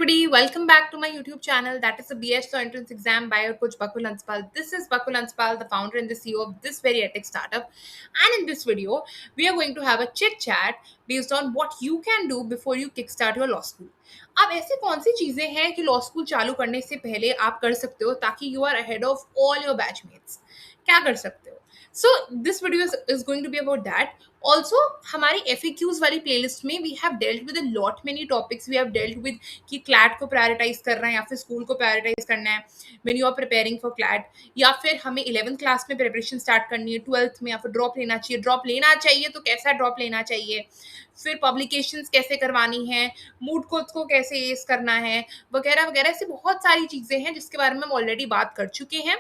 everybody, welcome back to my YouTube channel. That is the BS Law Entrance Exam by your coach Bakul Hanspal. This is Bakul Hanspal, the founder and the CEO of this very ethic startup. And in this video, we are going to have a chit chat based on what you can do before you kickstart your law school. अब ऐसे कौन सी चीजें हैं कि law school चालू करने से पहले आप कर सकते हो ताकि you are ahead of all your batchmates? क्या कर सकते हो? So this video is going to be about that. Also हमारी FAQs वाली प्लेलिस्ट में we have dealt with a lot many topics. We have dealt with कि CLAT को prioritise करना है या फिर स्कूल को प्रायोरिटाइज करना है when you are preparing for CLAT, या फिर हमें 11th क्लास में प्रिपरेशन स्टार्ट करनी है, 12th में, या फिर ड्रॉप लेना चाहिए. ड्रॉप लेना चाहिए तो कैसा ड्रॉप लेना चाहिए, फिर पब्लिकेशंस कैसे करवानी है, मूड कोर्स को कैसे एस करना है, वगैरह वगैरह. ऐसी बहुत सारी चीज़ें हैं जिसके बारे में हम ऑलरेडी बात कर चुके हैं.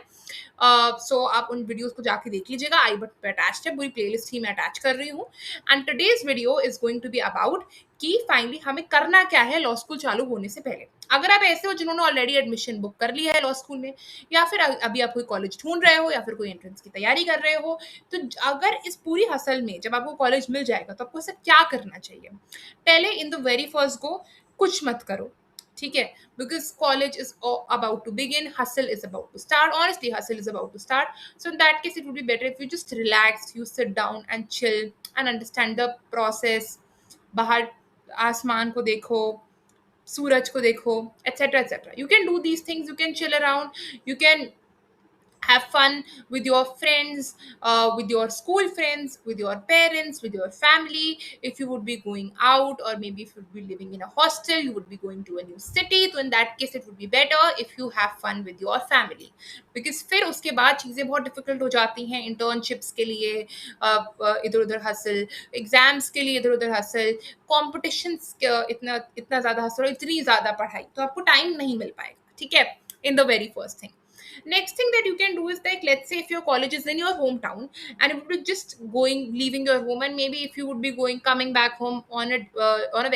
सो आप उन वीडियोस को जाके देख लीजिएगा. आई बटन पे अटैच है, पूरी प्लेलिस्ट ही मैं अटैच कर रही हूँ. And today's video is going to be about कि फाइनली हमें करना क्या है लॉ स्कूल चालू होने से पहले. अगर आप ऐसे हो जिन्होंने ऑलरेडी एडमिशन बुक कर लिया है लॉ स्कूल में, या फिर अभी आप कोई कॉलेज ढूंढ रहे हो, या फिर कोई एंट्रेंस की तैयारी कर रहे हो, तो अगर इस पूरी हसल में जब आपको कॉलेज मिल जाएगा तो आपको इसे क्या करना चाहिए. पहले in the very first go कुछ मत करो, ठीक है? Because college is about to begin, hustle is about to start. Honestly, hustle is about to start. So in that case, it would be better if you just relax, you sit down and chill and understand the process. बाहर आसमान को देखो, सूरज को देखो, etc etc. You can do these things, you can chill around, you can have fun with your friends, with your school friends, with your parents, with your family. If you would be going out, or maybe if you would be living in a hostel, you would be going to a new city, so in that case it would be better if you have fun with your family. Because फिर उसके बाद चीज़ें बहुत difficult हो जाती हैं. Internships के लिए इधर उधर हसल, एग्जाम्स के लिए इधर उधर हसल, कॉम्पिटिशन्स इतना इतना ज़्यादा हसल, इतनी ज़्यादा पढ़ाई, तो आपको टाइम नहीं मिल पाएगा, ठीक है? In the very first thing. Next thing that you can do is, like, let's say if your college is in your hometown and you would be just going, leaving your home, and maybe if you would be going, coming back home on a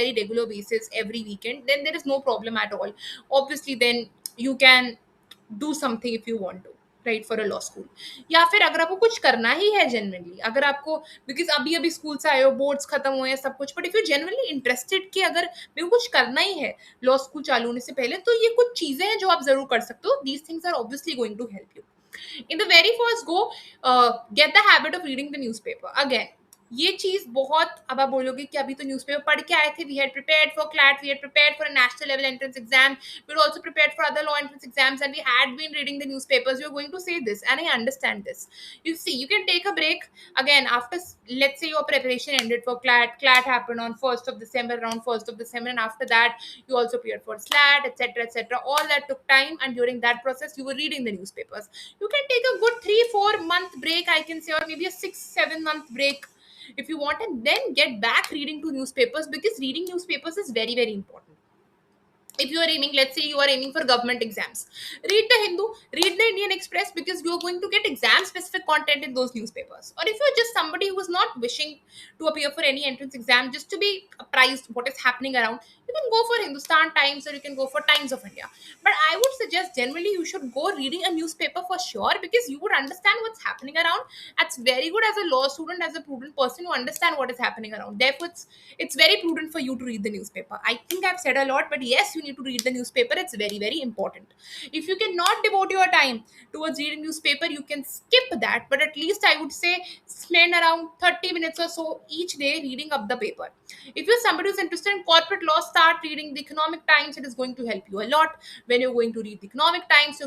very regular basis every weekend, then there is no problem at all. Obviously, then you can do something if you want to, right, for a law school. या फिर अगर आपको कुछ करना ही है generally, अगर आपको, because अभी अभी स्कूल से आए हो, बोर्ड्स खत्म हुए हैं, सब कुछ, but if you generally interested कि अगर मेरे को कुछ करना ही है लॉ स्कूल चालू होने से पहले, तो ये कुछ चीजें हैं जो आप जरूर कर सकते हो. These things are obviously going to help you. In the very first go, get the habit of reading the newspaper. Again, ये चीज बहुत, अब आप बोलोगे कि अभी तो न्यूज़पेपर पढ़ के आए थे, we had prepared for CLAT, we had prepared for a national level entrance exam, we had also prepared for other law entrance exams, and we had been reading the newspapers. You are going to say this and I understand this. You see, you can take a break. Again, after, let's say your preparation ended for CLAT happened on 1st of December, around 1st of December, and after that you also prepared for SLAT, etc etc. All that took time, and during that process you were reading the newspapers. You can take a good 3-4 month break, I can say, or maybe a 6-7 month break if you want, and then get back reading to newspapers, because reading newspapers is very very important. If you are aiming, let's say you are aiming for government exams, read the Hindu, read the Indian Express, because you are going to get exam specific content in those newspapers. Or if you're just somebody who is not wishing to appear for any entrance exam, just to be apprised what is happening around, you can go for Hindustan Times, or you can go for Times of India. But I would suggest generally you should go reading a newspaper for sure, because you would understand what's happening around. That's very good as a law student, as a prudent person, you understand what is happening around. Therefore it's very prudent for you to read the newspaper. I think I've said a lot, but yes, you need to read the newspaper. It's very very important. If you cannot devote your time towards reading newspaper, you can skip that, but at least I would say spend around 30 minutes or so each day reading up the paper. If you're somebody who's interested in corporate law, start reading the Economic Times. It is going to help you a lot. When you're going to read the Economic Times,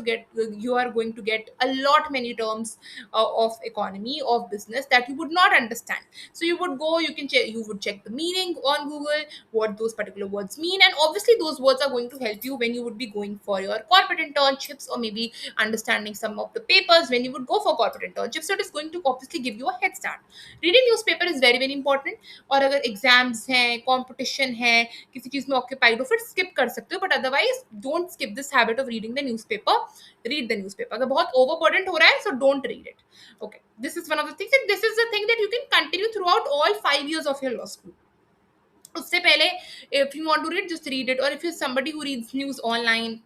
you are going to get a lot many terms of economy, of business, that you would not understand. So you would go, you would check the meaning on Google, what those particular words mean, and obviously those words are going to help you when you would be going for your corporate internships, or maybe understanding some of the papers when you would go for corporate internships. So it is going to obviously give you a head start. Reading newspaper is very very important. और अगर exams हैं, competition है, किसी चीज में occupied हो, फिर skip कर सकते हो, but otherwise don't skip this habit of reading the newspaper. Read the newspaper. अगर बहुत ओवरबर्डन हो रहा है, so don't read it. Okay, this is one of the things, and this is the thing that you can continue throughout all 5 years of your law school. उससे पहले if you want to read just read it, or if you're somebody who reads news online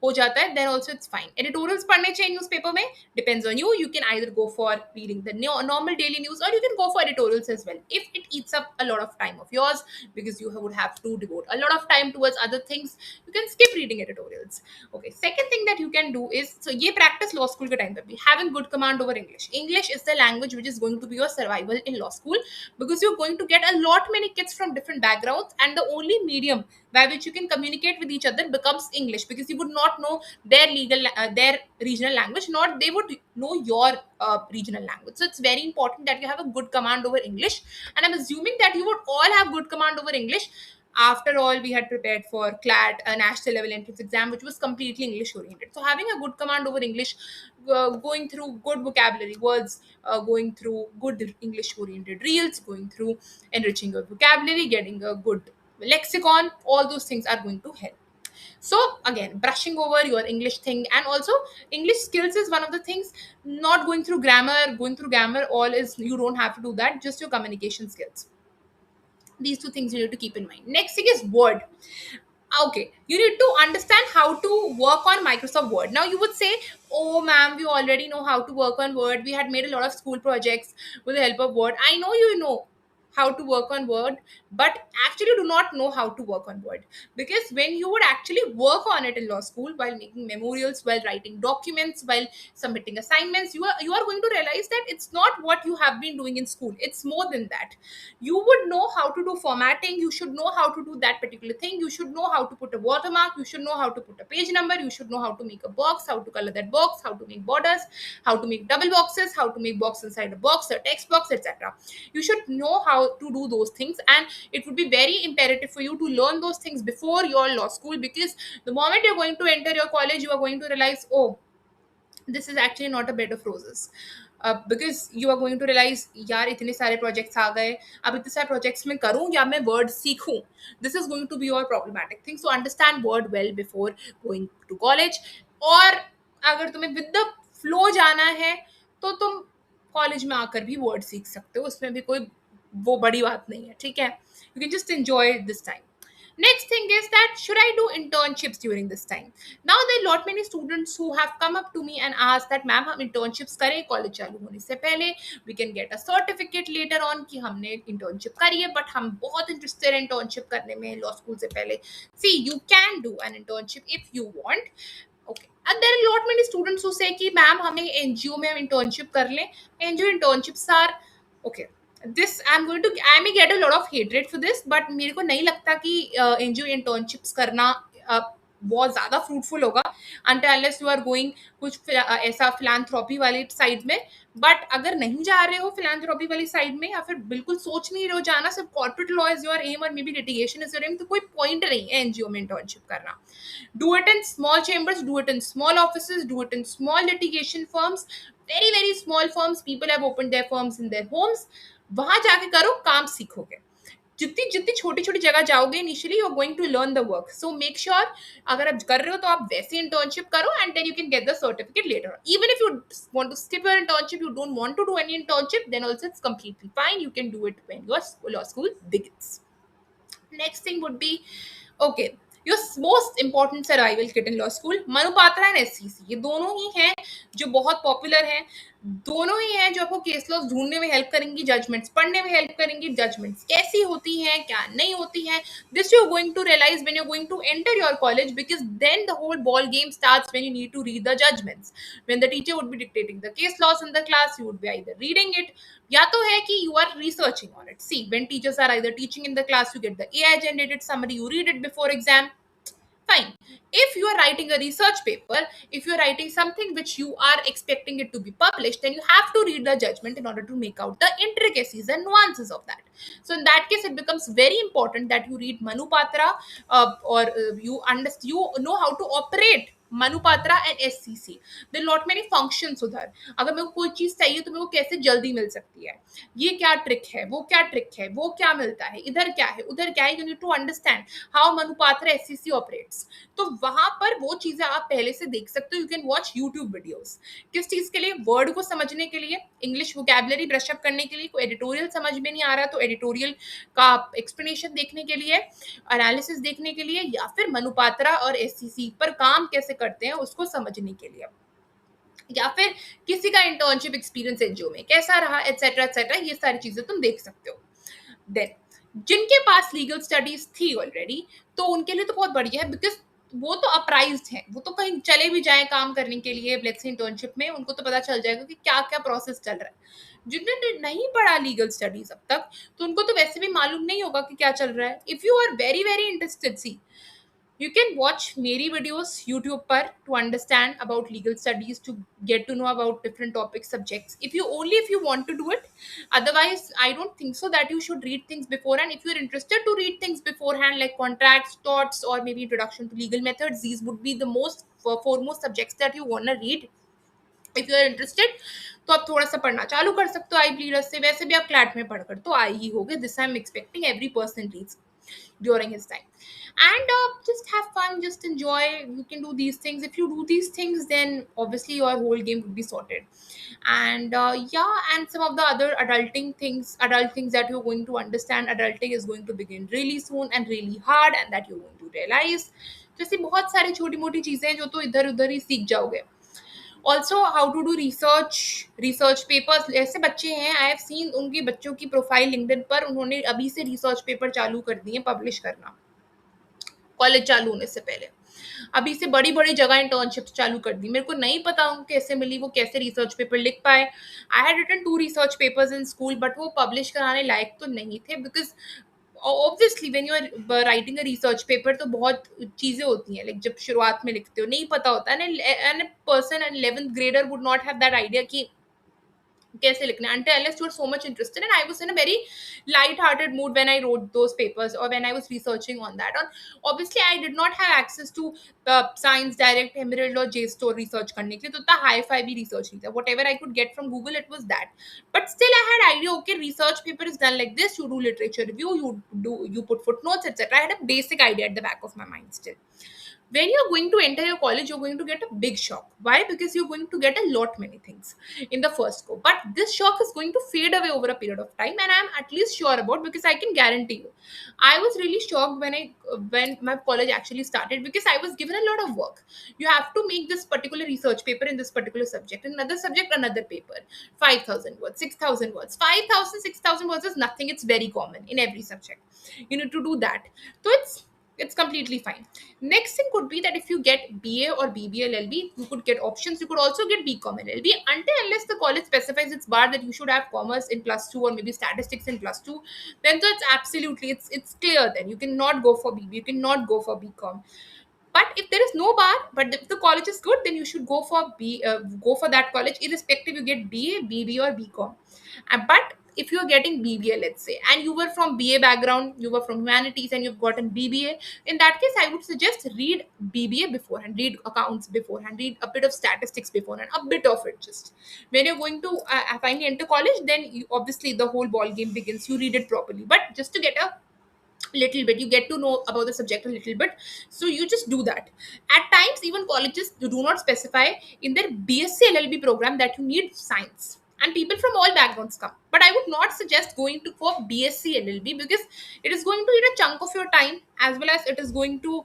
हो जाता है, then also it's fine. Editorials पढ़ने चाहिए newspaper में, depends on you. You can either go for reading the normal daily news, or you can go for editorials as well. If it eats up a lot of time of yours, because you would have to devote a lot of time towards other things, you can skip reading editorials. Okay, second thing that you can do is, so ये practice law school के time पे भी, having good command over English. English is the language which is going to be your survival in law school, because you're going to get a lot many kids from different backgrounds, and the only medium by which you can communicate with each other becomes English, because you would not know their their regional language, not they would know your regional language. So it's very important that you have a good command over English, and I'm assuming that you would all have good command over English. After all, we had prepared for CLAT, a national level entrance exam, which was completely English oriented. So having a good command over English, going through good vocabulary words, going through good English oriented reels, going through enriching your vocabulary, getting a good lexicon, all those things are going to help. So again, brushing over your English thing, and also English skills is one of the things. Not going through grammar, going through grammar all is, you don't have to do that, just your communication skills. These two things you need to keep in mind. Next thing is word. Okay, you need to understand how to work on Microsoft Word. Now you would say, oh ma'am, we already know how to work on Word, we had made a lot of school projects with the help of Word. I know you know how to work on Word, but actually do not know how to work on Word, because when you would actually work on it in law school, while making memorials, while writing documents, while submitting assignments, you are going to realize that it's not what you have been doing in school, it's more than that. You would know how to do formatting, you should know how to do that particular thing, you should know how to put a watermark, you should know how to put a page number, you should know how to make a box, how to color that box, how to make borders, how to make double boxes, how to make box inside a box, a text box, etc. You should know how to do those things, and it would be very imperative for you to learn those things before your law school, because the moment you're going to enter your college, you are going to realize, oh, this is actually not a bed of roses. Because you are going to realize, यार इतने सारे projects आ गए, अब इतने सारे projects में करूँ या मैं word सीखूँ. This is going to be your problematic thing. So understand word well before going to college. और अगर तुम्हें with the flow जाना है, तो तुम कॉलेज में आकर भी वर्ड सीख सकते हो, उसमें भी कोई वो बड़ी बात नहीं है, ठीक है. You can just enjoy this time. Next thing is that, should I do internships during this time? Now there are lot many students who have come up to me and asked that ma'am हम internships करें college चालू होने से पहले, we can get a certificate later on कि हमने internship करी है, but हम बहुत interested हैं internship करने में law school से पहले. See, you can do an internship if you want. Okay, and there are lot many students who say कि मैम हमें NGO में हम internship कर लें. NGO internships are okay. This I may get a lot of hatred for this, but मेरे को नहीं लगता कि NGO internships करना बहुत ज़्यादा fruitful होगा, until unless you are going कुछ ऐसा philanthropy वाली साइड में. बट अगर नहीं जा रहे हो philanthropy वाली साइड में, या फिर बिल्कुल सोच नहीं रहे हो जाना, सिर्फ corporate law is your aim और may be litigation is your aim, तो कोई point नहीं है NGO में internship करना. Do it in small chambers, do it in small offices, do it in small litigation firms, very very small firms. People have opened their firms in their homes. वहां जाके करो, काम सीखोगे. जितनी जितनी छोटी छोटी जगह जाओगे initially, you are going to learn the work. So make sure, अगर आप कर रहे हो तो आप वैसे इंटर्नशिप करो, and then you can get the certificate letter. Even if you want to skip your internship, you don't want to do any internship, then also it's completely fine. You can do it when your law school begins. Next thing would be, okay, your most important survival kit in law school, Manupatra and SCC. ये दोनों ही हैं जो बहुत popular हैं, दोनों ही हैं जो आपको केस लॉस ढूंढने में हेल्प करेंगी, जजमेंट्स पढ़ने में हेल्प करेंगी, जजमेंट्स कैसी होती हैं क्या नहीं होती हैं. This you are going to realise when you are going to enter your college, because then the whole ball game starts when you need to read the judgements. When the teacher would be dictating the case loss in the class, you would be either reading it, या तो है कि you are researching on it. C, when teachers are either teaching in the class, you get the AI generated summary, you read it before exam, fine. If you are writing a research paper, if you are writing something which you are expecting it to be published, then you have to read the judgment in order to make out the intricacies and nuances of that. So in that case, it becomes very important that you read Manupatra, or you know how to operate Manupatra and SCC, there lot many functions उधर। अगर मेरे को कोई चीज चाहिए तो मेरे को कैसे जल्दी मिल सकती है, ये क्या ट्रिक है, वो क्या ट्रिक है, वो क्या मिलता है, इधर क्या है, उधर क्या है, you need to understand how Manupatra SCC operates. तो वहां पर वो चीजें आप पहले से देख सकते हो, you can watch YouTube videos. किस चीज के लिए, वर्ड को समझने के लिए, इंग्लिश वोकैबुलरी ब्रश अप करने के लिए, कोई एडिटोरियल समझ में नहीं आ रहा तो एडिटोरियल का एक्सप्लेनेशन देखने के लिए, एनालिसिस देखने के लिए, या फिर मनुपात्रा और एससीसी पर काम कैसे करते हैं उसको समझने के लिए, या फिर किसी का इंटर्नशिप एक्सपीरियंस एनजीओ में कैसा रहा, एटसेट्रा एटसेट्रा, ये सारी चीजें तुम देख सकते हो। देन जिनके पास लीगल स्टडीज थी ऑलरेडी, तो उनके लिए तो बहुत बढ़िया है, बिकॉज वो तो अप्राइज्ड हैं, वो तो कहीं चले भी जाए काम करने के लिए लेट्स से इंटर्नशिप में, उनको तो पता चल जाएगा कि क्या क्या प्रोसेस चल रहा है। जिन्होंने नहीं पढ़ा लीगल स्टडीज अब तक, तो उनको तो वैसे भी मालूम नहीं होगा कि क्या चल रहा है। If you are very very interested, C you can watch मेरी videos YouTube पर to understand about legal studies, to get to know about different topics, subjects. If you only if you want to do it, otherwise I don't think so that you should read things beforehand. If you're interested to read things beforehand like contracts, torts, or maybe introduction to legal methods, these would be the most foremost subjects that you wanna read. If you are interested तो आप थोड़ा सा पढ़ना चालू कर सकते हो आई leaders से, वैसे भी आप क्लैट में पढ़कर तो आई ही होगे, this I am expecting every person reads during his time. And just have fun, just enjoy, you can do these things. If you do these things, then obviously your whole game would be sorted. And yeah, and some of the other adult things that you're going to understand, adulting is going to begin really soon and really hard, and that you're going to realize, जैसे बहुत सारी छोटी मोटी चीजें हैं जो तो इधर उधर ही सीख जाओगे। Also how to do research papers, ऐसे बच्चे हैं आई हैव सीन, उनके बच्चों की प्रोफाइल लिंक्डइन पर उन्होंने अभी से रिसर्च पेपर चालू कर दिए पब्लिश करना, कॉलेज चालू होने से पहले अभी से बड़ी बड़ी जगह इंटर्नशिप चालू कर दी। मेरे को नहीं पता उनको कैसे मिली, वो कैसे रिसर्च पेपर लिख पाए। I had written 2 research papers in school, but वो पब्लिश कराने लायक तो नहीं थे, because obviously when you are writing a research paper तो बहुत चीजें होती हैं, लाइक जब शुरुआत में लिखते हो नहीं पता होता है, and person N 11th grader would not have that idea कि कैसे लिखना है, until unless you are so much interested, and I was in a very light hearted mood when I wrote those papers or when I was researching on that. And obviously I did not have access to Science Direct, Emerald or JSTOR research करने के लिए, तो इतना hi fi भी research नहीं था, whatever I could get from Google it was that. But still I had idea, okay, research paper is done like this, you do literature review, you put footnotes, etc. I had a basic idea at the back of my mind still. When you're going to enter your college, you're going to get a big shock. Why? Because you're going to get a lot many things in the first go, but this shock is going to fade away over a period of time, and I'm at least sure about, because I can guarantee you, I was really shocked when my college actually started, because I was given a lot of work. You have to make this particular research paper in this particular subject, in another subject another paper, 5,000 words, 6,000 words, 5,000, 6,000 words is nothing, it's very common in every subject. You need to do that, so it's completely fine. Next thing could be that if you get BA or BBA LLB, you could get options. You could also get BCom LLB, until unless the college specifies its bar that you should have commerce in +2 or maybe statistics in +2. Then so it's absolutely it's clear. Then you cannot go for BB, you cannot go for BCom. But if there is no bar, but if the college is good, then you should go for that college, irrespective you get BA, BB, or BCom. But if you are getting BBA, let's say, and you were from BA background, you were from humanities, and you've gotten BBA, in that case, I would suggest read BBA beforehand, read accounts beforehand, read a bit of statistics beforehand, a bit of it just. When you're going to finally enter college, then obviously the whole ball game begins. You read it properly, but just to get a little bit, you get to know about the subject a little bit, so you just do that. At times even colleges do not specify in their BSc LLB program that you need science, and people from all backgrounds come, but I would not suggest going to for BSc LLB, because it is going to eat a chunk of your time, as well as it is going to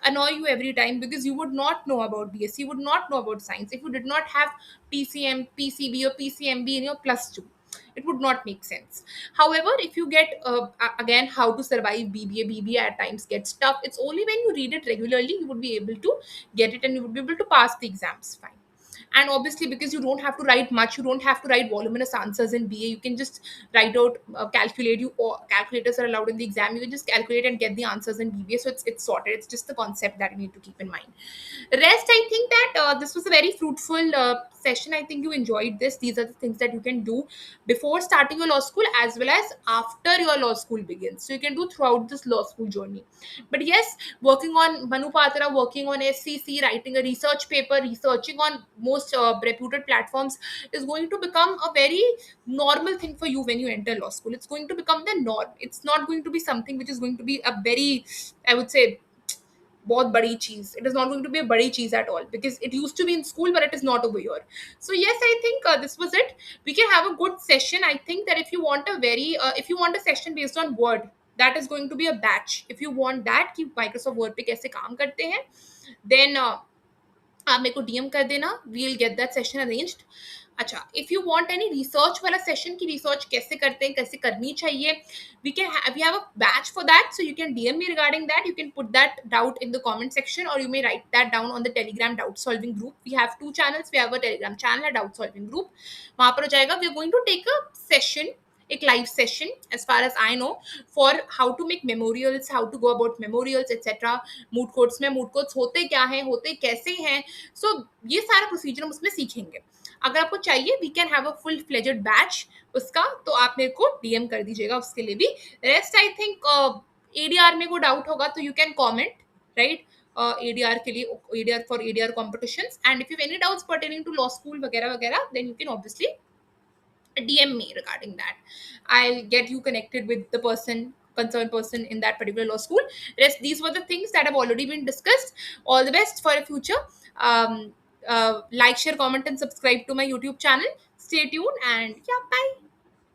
annoy you every time, because you would not know about BSc, you would not know about science if you did not have PCM, PCB, or PCMB in your +2. It would not make sense. However, if you get again how to survive BBA at times gets tough. It's only when you read it regularly you would be able to get it, and you would be able to pass the exams fine. And obviously, because you don't have to write much, you don't have to write voluminous answers in BA. You can just write out, calculate. You or calculators are allowed in the exam. You can just calculate and get the answers in BBA. So it's sorted. It's just the concept that you need to keep in mind. Rest, I think that this was a very fruitful session. I think you enjoyed this. These are the things that you can do before starting your law school as well as after your law school begins. So you can do throughout this law school journey. But yes, working on Manu Patra, working on SCC, writing a research paper, researching on most reputed platforms is going to become a very normal thing for you when you enter law school. It's going to become the norm. It's not going to be something which is going to be a very, I would say, बहुत बड़ी चीज. It is not going to be a बड़ी चीज at all because it used to be in school but it is not over here. So yes, I think this was it. We can have a good session. I think that if you want a very if you want a session based on Word, that is going to be a batch. If you want that कि Microsoft Word पे कैसे काम करते हैं, then आप मेरे को DM कर देना. We will get that session arranged. अच्छा, if you want any research वाला सेशन की रिसर्च कैसे करते हैं, कैसे करनी चाहिए, we have a batch for that. So you can DM me regarding that. You can put that doubt in the comment section और you may write that down on the Telegram doubt solving group. We have two channels. We have a Telegram channel, है doubt solving group. वहां पर हो जाएगा. We are going to take a session, एक live session as far as I know, for how to make memorials, how to go about memorials, etc. Mood courts में mood courts होते क्या हैं, होते कैसे हैं. सो ये सारा प्रोसीजर हम उसमें सीखेंगे. अगर आपको चाहिए we can have a full fledged batch उसका, तो आप मेरे को डीएम कर दीजिएगा उसके लिए भी. रेस्ट आई थिंक एडीआर में कोई डाउट होगा तो you can comment, right. ADR के लिए, ADR for ADR competitions. And if you any doubts pertaining to law school वगैरह वगैरह, then you can obviously DM me regarding that. I'll get you connected with the concerned person in that particular law school. Rest, these were the things that have already been discussed. All the best for the future. Like, share, comment, and subscribe to my YouTube channel. Stay tuned and yeah, bye.